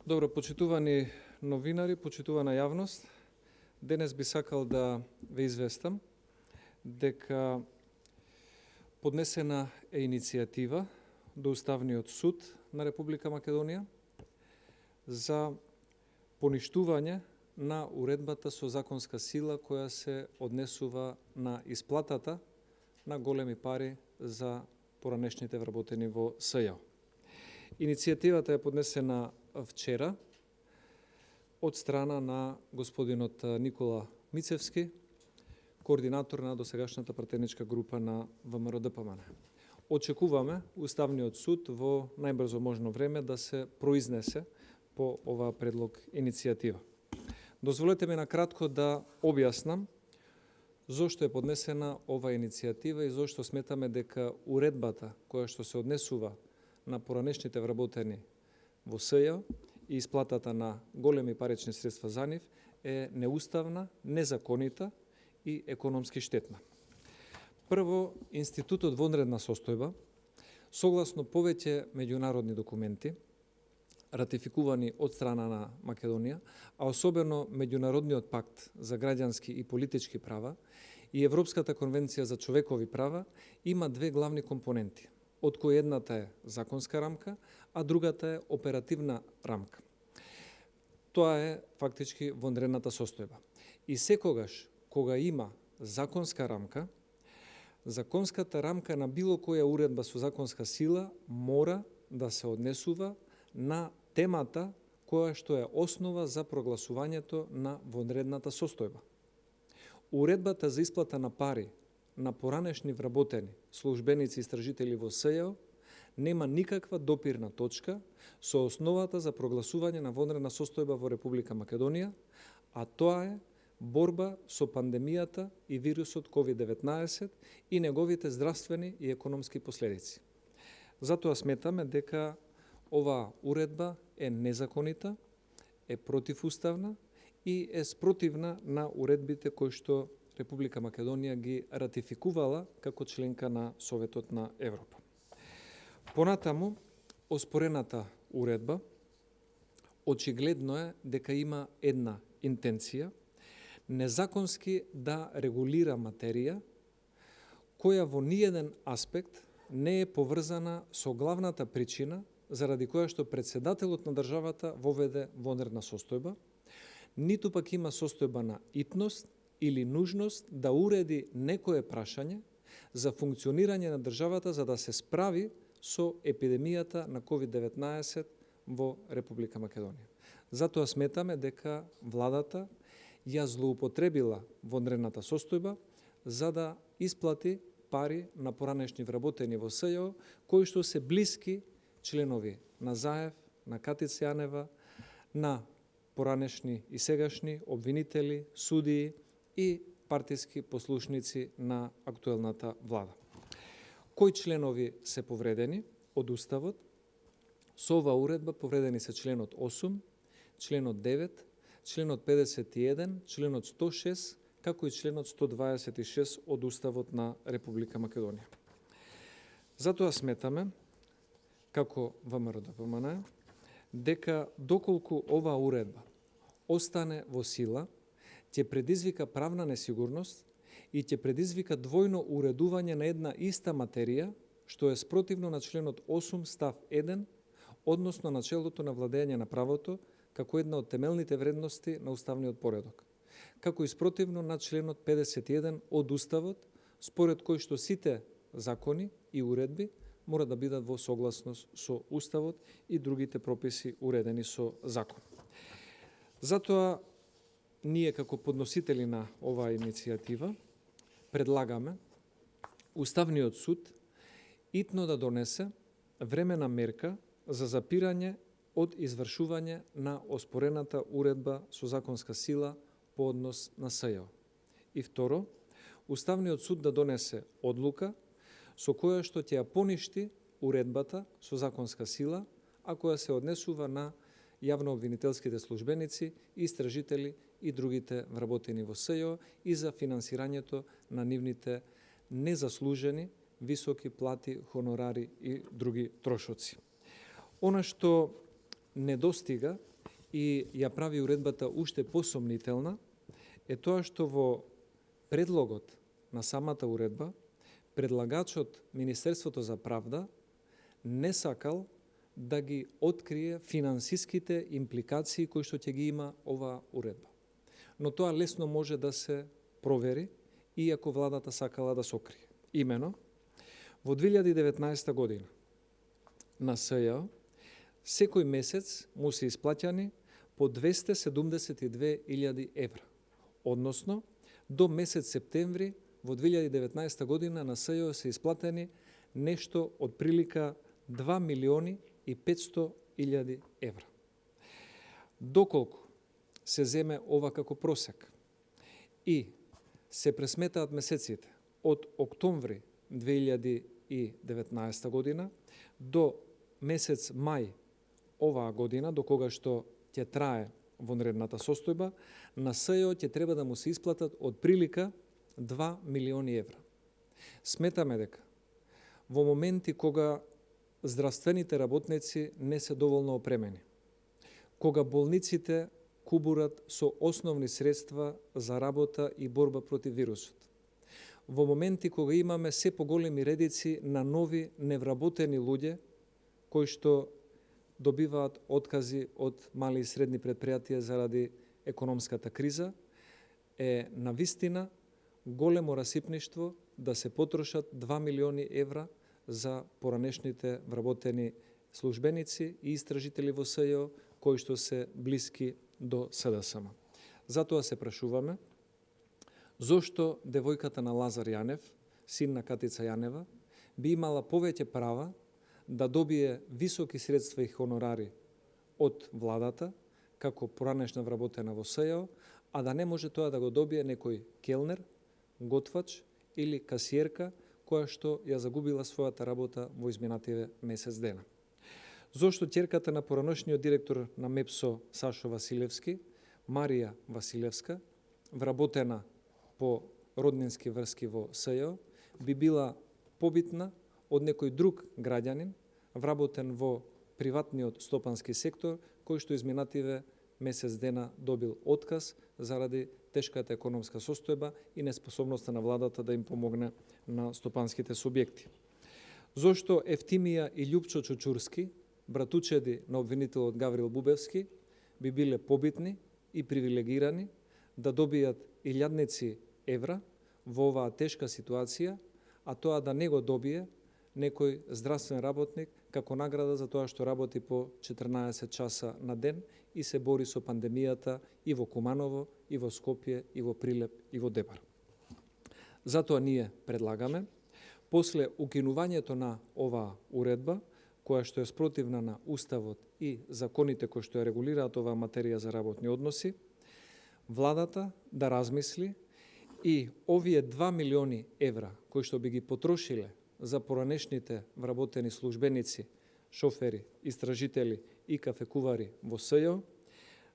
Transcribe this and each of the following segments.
Добро, почитувани новинари, почитувана јавност, денес би сакал да ве известам дека поднесена е иницијатива до Уставниот суд на Република Македонија за поништување на уредбата со законска сила која се однесува на исплатата на големи пари за поранешните вработени во СЈ. Иницијативата е поднесена вчера од страна на господинот Никола Мицевски, координатор на досегашната пратеничка група на ВМРО-ДПМН. Очекуваме Уставниот суд во најбрзо можно време да се произнесе по оваа предлог иницијатива. Дозволете ми накратко да објаснам зошто е поднесена ова иницијатива и зошто сметаме дека уредбата која што се однесува на поранешните вработени во СЈ и исплатата на големи парични средства за нив е неуставна, незаконита и економски штетна. Прво, институтот вонредна состојба, согласно повеќе меѓународни документи, ратификувани од страна на Македонија, а особено Меѓународниот пакт за граѓански и политички права и Европската конвенција за човекови права, има две главни компоненти, од кои едната е законска рамка, а другата е оперативна рамка. Тоа е фактички вонредната состојба. И секогаш, кога има законска рамка, законската рамка на било која уредба со законска сила мора да се однесува на темата која што е основа за прогласувањето на вонредната состојба. Уредбата за исплата на пари на поранешни вработени службеници и истражители во СЈ нема никаква допирна точка со основата за прогласување на вонредна состојба во Република Македонија, а тоа е борба со пандемијата и вирусот COVID-19 и неговите здравствени и економски последици. Затоа сметаме дека оваа уредба е незаконита, е противуставна и е спротивна на уредбите кои што Република Македонија ги ратификувала како членка на Советот на Европа. Понатаму, оспорената уредба очигледно е дека има една интенција незаконски да регулира материја која во ниеден аспект не е поврзана со главната причина заради која што председателот на државата воведе вонредна состојба, ниту пак има состојба на итност или нужност да уреди некое прашање за функционирање на државата за да се справи со епидемијата на COVID-19 во Република Македонија. Затоа сметаме дека владата ја злоупотребила вонредната состојба за да исплати пари на поранешни вработени во СЈ кои што се блиски членови на Заев, на Катица Јанева, на поранешни и сегашни обвинители, судии и партиски послушници на актуелната влада. Кои членови се повредени од Уставот? Со оваа уредба повредени се членот 8, членот 9, членот 51, членот 106, како и членот 126 од Уставот на Република Македонија. Затоа сметаме, како ВМРО-ДПМН, дека доколку оваа уредба остане во сила, ќе предизвика правна несигурност и ќе предизвика двојно уредување на една иста материја, што е спротивно на членот 8 став 1, односно начелото на владење на правото, како една од темелните вредности на уставниот поредок, како и спротивно на членот 51 од Уставот, според кој што сите закони и уредби мора да бидат во согласност со Уставот и другите прописи уредени со закон. Затоа, ние како подносители на оваа иницијатива предлагаме Уставниот суд итно да донесе времена мерка за запирање од извршување на оспорената уредба со законска сила по однос на СЈ. И второ, Уставниот суд да донесе одлука со која што ќе ја поништи уредбата со законска сила, а која се однесува на јавнообвинителските службеници, истражители и другите вработени во СЈ и за финансирањето на нивните незаслужени високи плати, хонорари и други трошоци. Она што недостига и ја прави уредбата уште посомнителна е тоа што во предлогот на самата уредба предлагачот Министерството за правда не сакал да ги открие финансиските импликации кои што ќе ги има оваа уредба. Но тоа лесно може да се провери иако владата сакала да се окрие. Имено, во 2019 година на СЈ секој месец му се исплаќани по 272.000 евра, односно до месец септември во 2019 година на СЈ се исплатени нешто од прилика 2.500.000 евра. Доколку се земе ова како просек и се пресметаат месеците од октомври 2019 година до месец мај оваа година, до кога што ќе трае вонредната состојба, на СЈ ќе треба да му се исплатат од прилика 2 милиони евра. Сметаме дека во моменти кога здравствените работници не се доволно опремени, кога болниците кубурат со основни средства за работа и борба против вирусот, во моменти кога имаме се поголеми редици на нови невработени луѓе кои што добиваат откази од мали и средни предпријатија заради економската криза, е навистина големо расипништво да се потрошат 2 милиони евра за поранешните вработени службеници и истражители во СЈ кои што се блиски до СДСМ. Затоа се прашуваме зошто девојката на Лазар Јанев, син на Катица Јанева, би имала повеќе права да добие високи средства и хонорари од владата како поранешна вработена во СЈ, а да не може тоа да го добие некој келнер, готвач или касиерка која што ја загубила својата работа во изминативе месец дена. Зошто ќерката на поранешниот директор на МЕПСО Сашо Василевски, Марија Василевска, вработена по роднински врски во СЈ, би била побитна од некој друг граѓанин, вработен во приватниот стопански сектор, кој што изминативе месец дена добил отказ заради тешката економска состојба и неспособноста на владата да им помогне на стопанските субјекти. Зошто Евтимија и Љупчо Чучурски, братучеди на обвинителот Гаврил Бубевски, би биле побитни и привилегирани да добијат илјадници евра во оваа тешка ситуација, а тоа да не го добие некој здравствен работник како награда за тоа што работи по 14 часа на ден и се бори со пандемијата и во Куманово, и во Скопје, и во Прилеп, и во Дебар. Затоа ние предлагаме, после укинувањето на оваа уредба, која што е спротивна на Уставот и законите кои што ја регулираат оваа материја за работни односи, владата да размисли и овие 2 милиони евра кои што би ги потрошиле за поранешните вработени службеници, шофери, истражители и кафекувари во СЈ,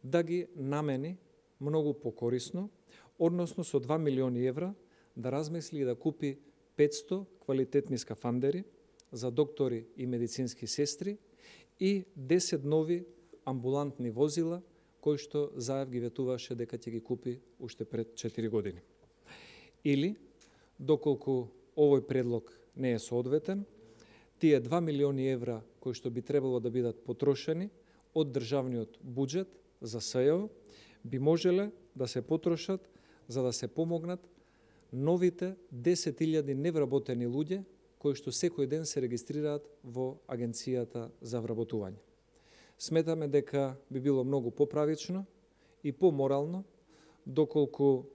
да ги намени многу покорисно, односно со 2 милиони евра да размисли и да купи 500 квалитетни скафандери за доктори и медицински сестри и 10 нови амбулантни возила кои што Заев ги ветуваше дека ќе ги купи уште пред 4 години. Или, доколку овој предлог не е соодветен, тие 2 милиони евра кои што би требало да бидат потрошени од државниот буџет за СЈ би можеле да се потрошат за да се помогнат новите 10.000 невработени луѓе кои што секој ден се регистрираат во Агенцијата за вработување. Сметаме дека би било многу поправично и поморално доколку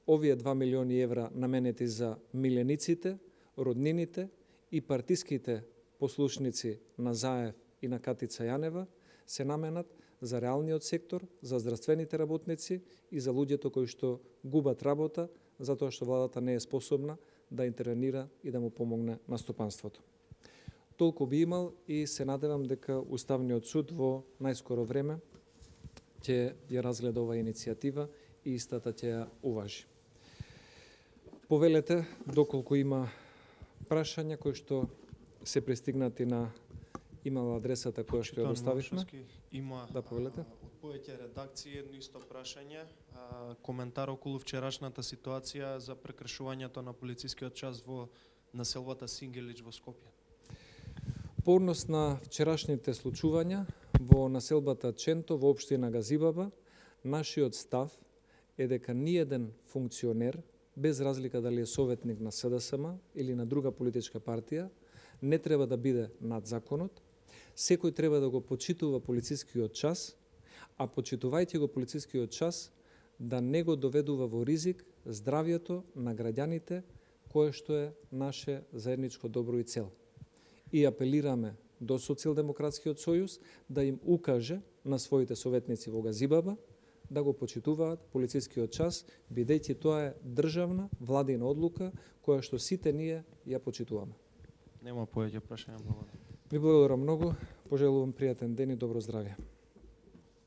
овие 2 милиони евра наменети за милениците, роднините и партиските послушници на Заев и на Катица Јанева се наменат за реалниот сектор, за здравствените работници и за луѓето кои што губат работа затоа што владата не е способна да интервенира и да му помогне на стопанството. Толку би имал и се надевам дека Уставниот суд во најскоро време ќе ја разгледа оваа иницијатива и истата ќе ја уважи. Повелете, доколку има прашања кои што се пристигнати на имала адресата која што ја доставивме. Има Да, повелете. од повеќе редакции едно исто прашање, коментар околу вчерашната ситуација за прекршувањето на полицискиот час во населбата Сингелич во Скопје. По однос на вчерашните случувања во населбата Ченто во општина Газибаба, нашиот став е дека ниеден функционер, без разлика дали е советник на СДСМ или на друга политичка партија, не треба да биде над законот. Секој треба да го почитува полицискиот час, а почитувајќи го полицискиот час, да не го доведува во ризик здравјето на граѓаните, кое што е наше заедничко добро и цел. И апелираме до Социјалдемократскиот сојуз да им укаже на своите советници во Газибаба да го почитуваат полицискиот час, бидејќи тоа е државна владина одлука која што сите ние ја почитуваме. Нема повеќе прашања, благодарам. Ви благодарам многу, пожелувам пријатен ден и добро здравје.